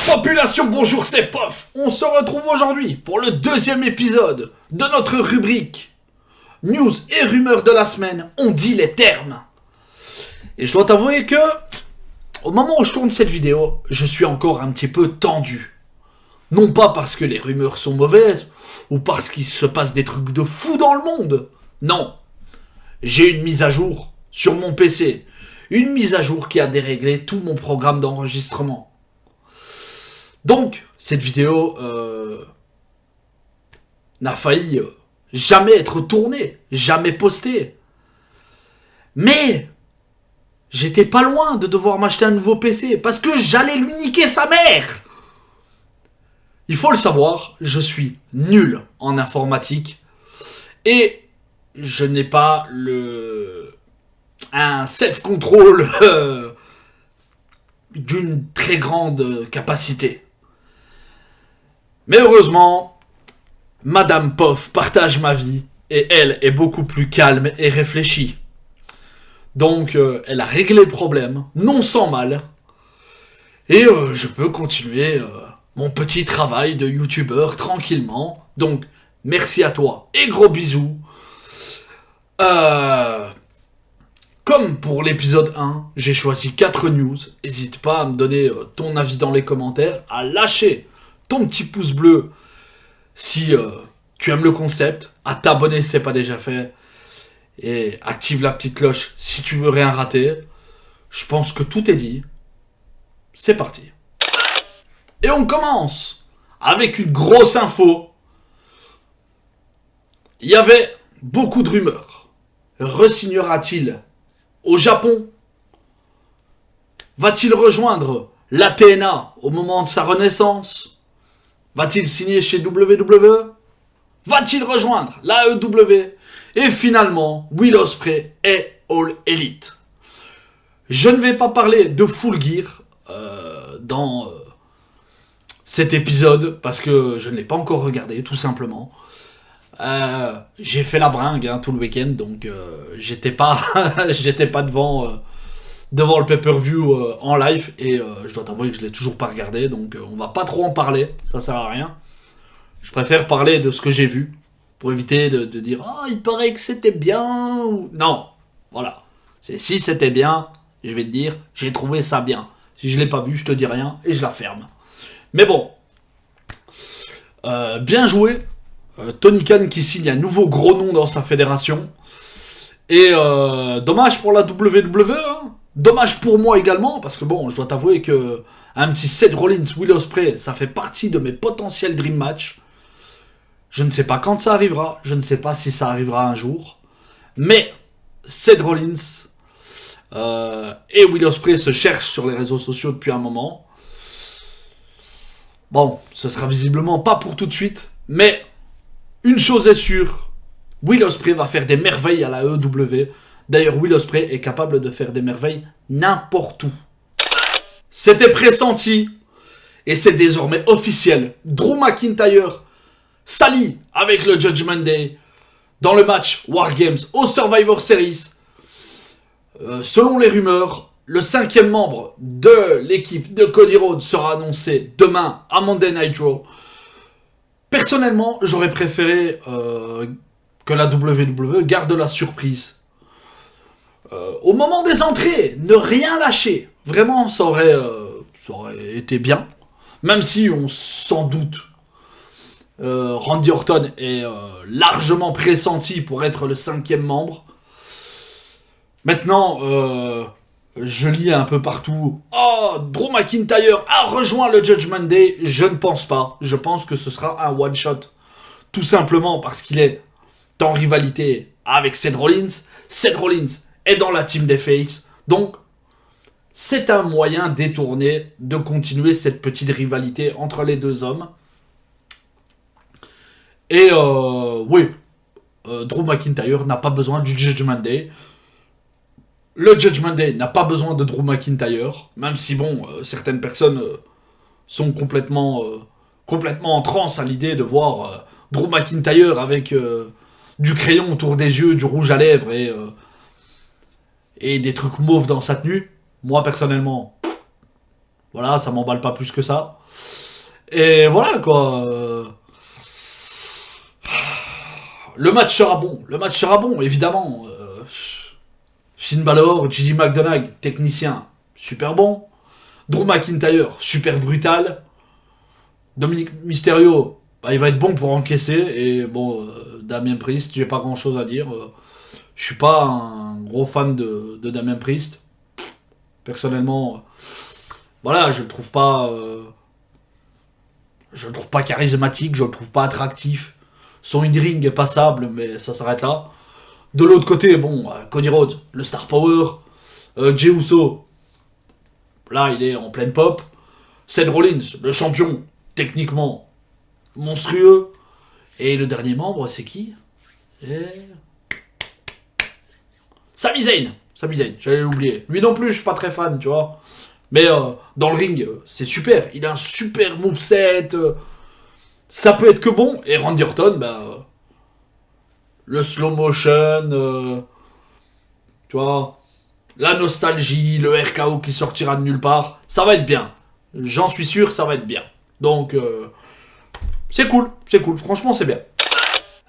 Population, bonjour, c'est Pof. On se retrouve aujourd'hui pour le deuxième épisode de notre rubrique News et rumeurs de la semaine, on dit les termes. Et je dois t'avouer que, au moment où je tourne cette vidéo, je suis encore un petit peu tendu. Non pas parce que les rumeurs sont mauvaises, ou parce qu'il se passe des trucs de fou dans le monde. Non. J'ai une mise à jour sur mon PC. Une mise à jour qui a déréglé tout mon programme d'enregistrement. Donc, cette vidéo n'a failli jamais être tournée, jamais postée. Mais j'étais pas loin de devoir m'acheter un nouveau PC parce que j'allais lui niquer sa mère. Il faut le savoir, je suis nul en informatique et je n'ai pas un self-control d'une très grande capacité. Mais heureusement, Madame Pof partage ma vie et elle est beaucoup plus calme et réfléchie. Donc elle a réglé le problème, non sans mal. Et je peux continuer mon petit travail de youtubeur tranquillement. Donc merci à toi et gros bisous. Comme pour l'épisode 1, j'ai choisi 4 news. N'hésite pas à me donner ton avis dans les commentaires, à lâcher ton petit pouce bleu si tu aimes le concept, à t'abonner si ce n'est pas déjà fait, et active la petite cloche si tu veux rien rater. Je pense que tout est dit. C'est parti. Et on commence avec une grosse info. Il y avait beaucoup de rumeurs. Re-signera-t-il au Japon? Va-t-il rejoindre l'Athéna au moment de sa renaissance? Va-t-il signer chez WWE? Va-t-il rejoindre l'AEW? Et finalement, Will Ospreay est All Elite. Je ne vais pas parler de Full Gear dans cet épisode parce que je ne l'ai pas encore regardé, tout simplement. J'ai fait la bringue tout le week-end, donc j'étais pas devant le pay-per-view en live et je dois t'avouer que je l'ai toujours pas regardé, donc on va pas trop en parler, ça sert à rien. Je préfère parler de ce que j'ai vu pour éviter de dire il paraît que c'était bien ou... Non, voilà. Si c'était bien, je vais te dire j'ai trouvé ça bien. Si je l'ai pas vu, je te dis rien et je la ferme. Mais bon, bien joué. Tony Khan qui signe un nouveau gros nom dans sa fédération. Et dommage pour la WWE, hein. Dommage pour moi également, parce que bon, je dois t'avouer que un petit Seth Rollins, Will Ospreay, ça fait partie de mes potentiels dream match. Je ne sais pas quand ça arrivera, je ne sais pas si ça arrivera un jour, mais Seth Rollins et Will Ospreay se cherchent sur les réseaux sociaux depuis un moment. Bon, ce sera visiblement pas pour tout de suite, mais une chose est sûre, Will Ospreay va faire des merveilles à la AEW. D'ailleurs, Will Ospreay est capable de faire des merveilles n'importe où. C'était pressenti et c'est désormais officiel. Drew McIntyre s'allie avec le Judgment Day dans le match War Games au Survivor Series. Selon les rumeurs, le 5e membre de l'équipe de Cody Rhodes sera annoncé demain à Monday Night Raw. Personnellement, j'aurais préféré que la WWE garde la surprise. Au moment des entrées, ne rien lâcher. Vraiment, ça aurait été bien. Même si on s'en doute, Randy Orton est largement pressenti pour être le 5e membre. Maintenant, je lis un peu partout. Drew McIntyre a rejoint le Judgment Day. Je ne pense pas. Je pense que ce sera un one-shot. Tout simplement parce qu'il est en rivalité avec Seth Rollins. Seth Rollins est dans la team des Faces. Donc, c'est un moyen détourné de continuer cette petite rivalité entre les deux hommes. Et oui, Drew McIntyre n'a pas besoin du Judgment Day. Le Judgment Day n'a pas besoin de Drew McIntyre, même si bon, certaines personnes sont complètement en transe à l'idée de voir Drew McIntyre avec du crayon autour des yeux, du rouge à lèvres et des trucs mauves dans sa tenue. Moi, personnellement, voilà, ça m'emballe pas plus que ça. Et voilà, quoi. Le match sera bon. Le match sera bon, évidemment. Finn Balor, Gigi McDonagh, technicien, super bon. Drew McIntyre, super brutal. Dominic Mysterio, bah, il va être bon pour encaisser. Et bon, Damien Priest, j'ai pas grand chose à dire. Je suis pas un gros fan de Damien Priest. Personnellement, voilà, je le trouve pas. Je le trouve pas charismatique, je le trouve pas attractif. Son in-ring est passable, mais ça s'arrête là. De l'autre côté, bon, Cody Rhodes, le star power. Jey Uso, là, il est en pleine pop. Seth Rollins, le champion, techniquement monstrueux. Et le dernier membre, c'est qui? Sami Zayn. Sami Zayn, j'allais l'oublier. Lui non plus, je suis pas très fan, tu vois. Mais dans le ring, c'est super. Il a un super moveset. Ça peut être que bon. Et Randy Orton, bah, le slow motion, tu vois, la nostalgie, le RKO qui sortira de nulle part, ça va être bien. J'en suis sûr, ça va être bien. Donc, c'est cool, franchement c'est bien.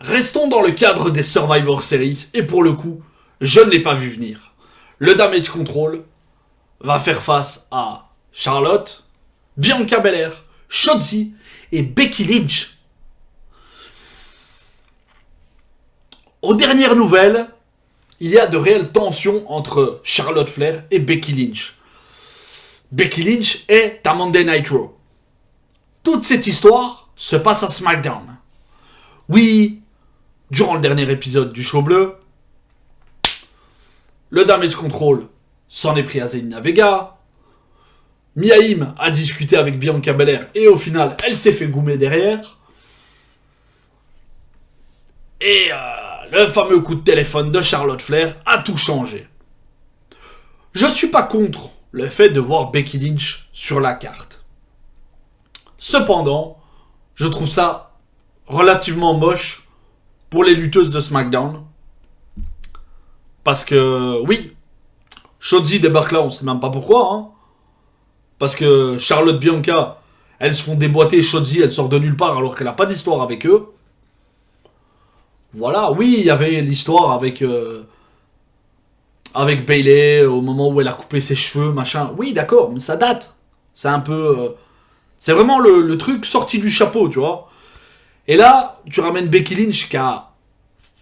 Restons dans le cadre des Survivor Series, et pour le coup, je ne l'ai pas vu venir. Le Damage Control va faire face à Charlotte, Bianca Belair, Shotzi et Becky Lynch. Aux dernières nouvelles, il y a de réelles tensions entre Charlotte Flair et Becky Lynch. Becky Lynch est à Monday Night Raw. Toute cette histoire se passe à SmackDown. Oui, durant le dernier épisode du show bleu, le Damage Control s'en est pris à Zelina Vega. Mia Yim a discuté avec Bianca Belair et au final, elle s'est fait goumer derrière. Et le fameux coup de téléphone de Charlotte Flair a tout changé. Je suis pas contre le fait de voir Becky Lynch sur la carte. Cependant, je trouve ça relativement moche pour les lutteuses de SmackDown. Parce que, oui, Shotzi débarque là, on sait même pas pourquoi. Hein. Parce que Charlotte Bianca, elles se font déboîter, Shotzi, elle sort de nulle part alors qu'elle a pas d'histoire avec eux. Voilà, oui, il y avait l'histoire avec Bayley au moment où elle a coupé ses cheveux, machin. Oui, d'accord, mais ça date. C'est un peu... c'est vraiment le truc sorti du chapeau, tu vois. Et là, tu ramènes Becky Lynch qui a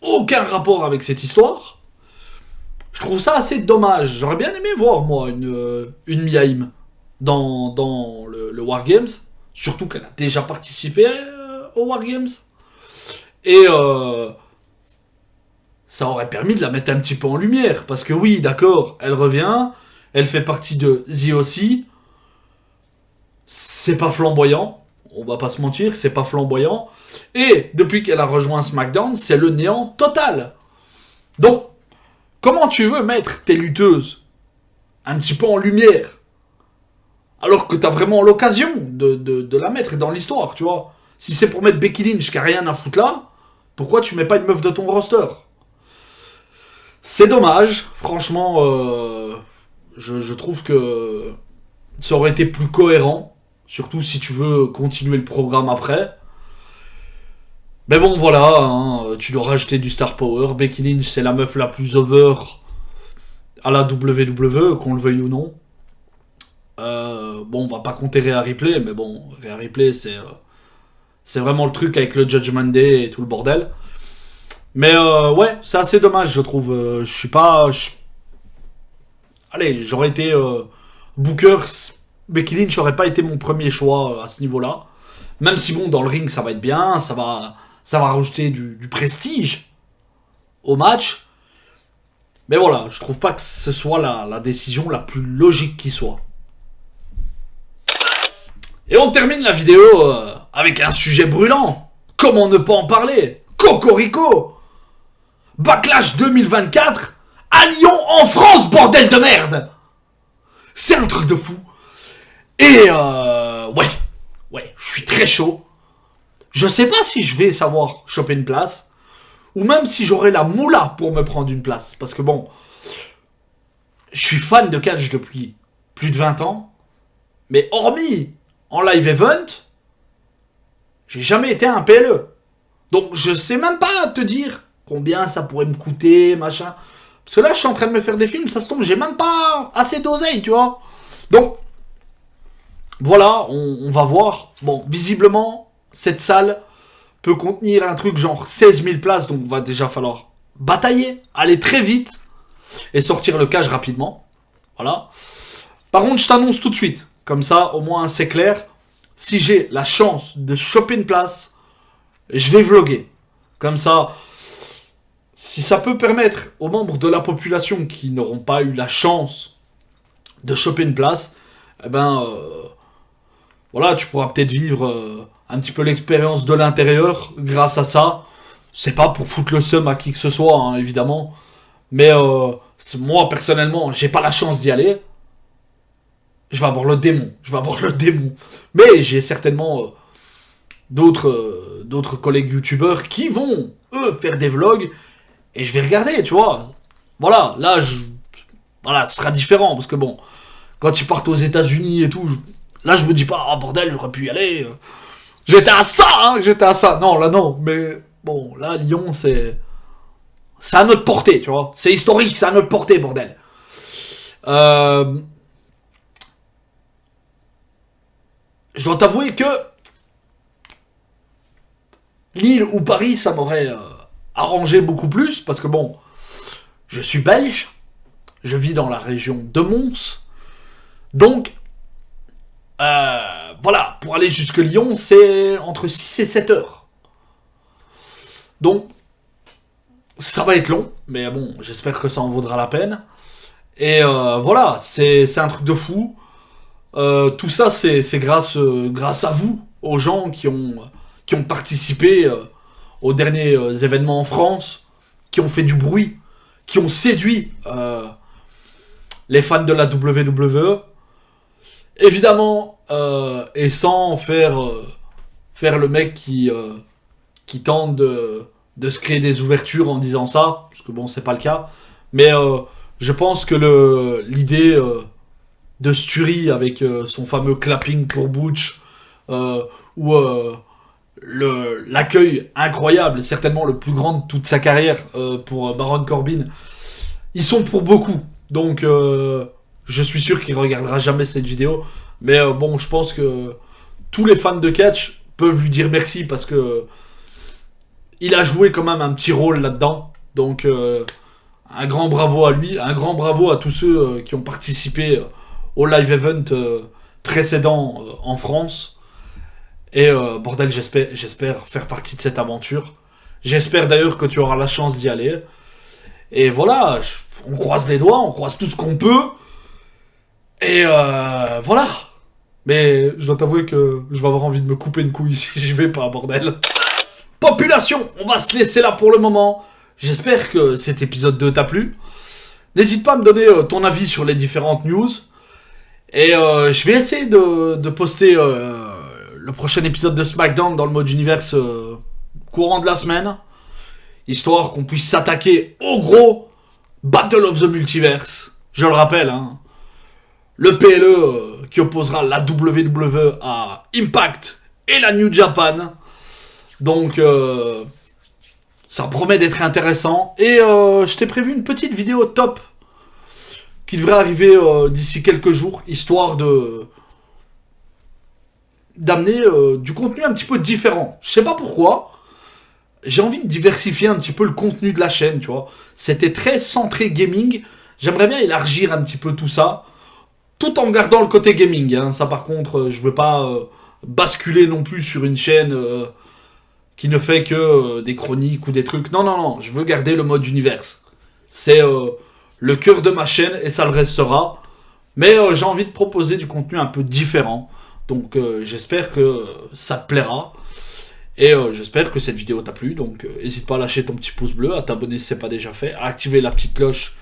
aucun rapport avec cette histoire. Je trouve ça assez dommage. J'aurais bien aimé voir, moi, une Mia Yim dans le War Games. Surtout qu'elle a déjà participé au War Games. Et ça aurait permis de la mettre un petit peu en lumière. Parce que oui, d'accord, elle revient. Elle fait partie de The O.C. C'est pas flamboyant. On va pas se mentir, c'est pas flamboyant. Et depuis qu'elle a rejoint SmackDown, c'est le néant total. Donc, comment tu veux mettre tes lutteuses un petit peu en lumière alors que t'as vraiment l'occasion de la mettre dans l'histoire, tu vois. Si c'est pour mettre Becky Lynch qui a rien à foutre là, pourquoi tu mets pas une meuf de ton roster? C'est dommage, franchement, je trouve que ça aurait été plus cohérent, surtout si tu veux continuer le programme après. Mais bon, voilà, hein, tu dois rajouter du star power. Becky Lynch, c'est la meuf la plus over à la WWE, qu'on le veuille ou non. Bon, on va pas compter Rhea Ripley, mais bon, Rhea Ripley, c'est vraiment le truc avec le Judgment Day et tout le bordel. Mais ouais, c'est assez dommage, je trouve. Je suis pas... Allez, j'aurais été Booker. Becky Lynch n'aurait pas été mon premier choix à ce niveau-là. Même si, bon, dans le ring, ça va être bien, ça va rajouter du prestige au match. Mais voilà, je trouve pas que ce soit la décision la plus logique qui soit. Et on termine la vidéo avec un sujet brûlant. Comment ne pas en parler? Cocorico! Backlash 2024 à Lyon, en France, bordel de merde! C'est un truc de fou. Et ouais, je suis très chaud. Je sais pas si je vais savoir choper une place ou même si j'aurais la moula pour me prendre une place. Parce que bon, je suis fan de catch depuis plus de 20 ans, mais hormis en live event, j'ai jamais été un PLE. Donc je sais même pas te dire combien ça pourrait me coûter, machin. Parce que là, je suis en train de me faire des films, ça se tombe, j'ai même pas assez d'oseille, tu vois. Donc, voilà, on va voir. Bon, visiblement, cette salle peut contenir un truc genre 16 000 places, donc va déjà falloir batailler, aller très vite et sortir le cash rapidement. Voilà. Par contre, je t'annonce tout de suite, comme ça, au moins c'est clair. Si j'ai la chance de choper une place, je vais vlogger. Comme ça, si ça peut permettre aux membres de la population qui n'auront pas eu la chance de choper une place, eh ben, voilà, tu pourras peut-être vivre un petit peu l'expérience de l'intérieur grâce à ça. C'est pas pour foutre le seum à qui que ce soit, hein, évidemment. Mais moi, personnellement, j'ai pas la chance d'y aller. Je vais avoir le démon. Mais j'ai certainement d'autres collègues youtubeurs qui vont, eux, faire des vlogs. Et je vais regarder, tu vois. Voilà, là, voilà, ce sera différent. Parce que bon, quand ils partent aux États-Unis et tout, là, je me dis pas, ah bordel, j'aurais pu y aller. J'étais à ça. Non, là, non. Mais bon, là, Lyon, c'est à notre portée, tu vois. C'est historique, c'est à notre portée, bordel. Je dois t'avouer que Lille ou Paris, ça m'aurait arrangé beaucoup plus, parce que bon, je suis belge, je vis dans la région de Mons, donc, voilà, pour aller jusque Lyon, c'est entre 6 et 7 heures. Donc, ça va être long, mais bon, j'espère que ça en vaudra la peine. Et voilà, c'est un truc de fou. Tout ça, c'est grâce à vous, aux gens qui ont participé aux derniers événements en France, qui ont fait du bruit, qui ont séduit les fans de la WWE. Évidemment, et sans faire le mec qui tente de se créer des ouvertures en disant ça, parce que bon, c'est pas le cas. Mais je pense que l'idée de Sturi avec son fameux clapping pour Butch, ou l'accueil incroyable, certainement le plus grand de toute sa carrière pour Baron Corbin, ils sont pour beaucoup. Donc je suis sûr qu'il regardera jamais cette vidéo. Mais bon, je pense que tous les fans de catch peuvent lui dire merci parce que il a joué quand même un petit rôle là-dedans. Donc un grand bravo à lui, un grand bravo à tous ceux qui ont participé au live event précédent en France. Et bordel, j'espère faire partie de cette aventure. J'espère d'ailleurs que tu auras la chance d'y aller. Et voilà, on croise les doigts, on croise tout ce qu'on peut. Et voilà. Mais je dois t'avouer que je vais avoir envie de me couper une couille si j'y vais pas, bordel. Population, on va se laisser là pour le moment. J'espère que cet épisode 2 t'a plu. N'hésite pas à me donner ton avis sur les différentes news. Et je vais essayer de poster le prochain épisode de SmackDown dans le mode universe courant de la semaine. Histoire qu'on puisse s'attaquer au gros Battle of the Multiverse. Je le rappelle, hein. Le PLE qui opposera la WWE à Impact et la New Japan. Donc, ça promet d'être intéressant. Et je t'ai prévu une petite vidéo top qui devrait arriver d'ici quelques jours, histoire d'amener du contenu un petit peu différent. Je sais pas pourquoi. J'ai envie de diversifier un petit peu le contenu de la chaîne, tu vois. C'était très centré gaming. J'aimerais bien élargir un petit peu tout ça, tout en gardant le côté gaming. Hein. Ça, par contre, je veux pas basculer non plus sur une chaîne qui ne fait que des chroniques ou des trucs. Non, non, non. Je veux garder le mode univers. C'est le cœur de ma chaîne et ça le restera. Mais j'ai envie de proposer du contenu un peu différent. Donc, j'espère que ça te plaira. Et j'espère que cette vidéo t'a plu. Donc, n'hésite pas à lâcher ton petit pouce bleu, à t'abonner si ce n'est pas déjà fait, à activer la petite cloche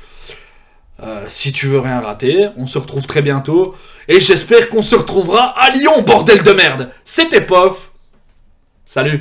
si tu veux rien rater. On se retrouve très bientôt. Et j'espère qu'on se retrouvera à Lyon, bordel de merde. C'était Pof. Salut.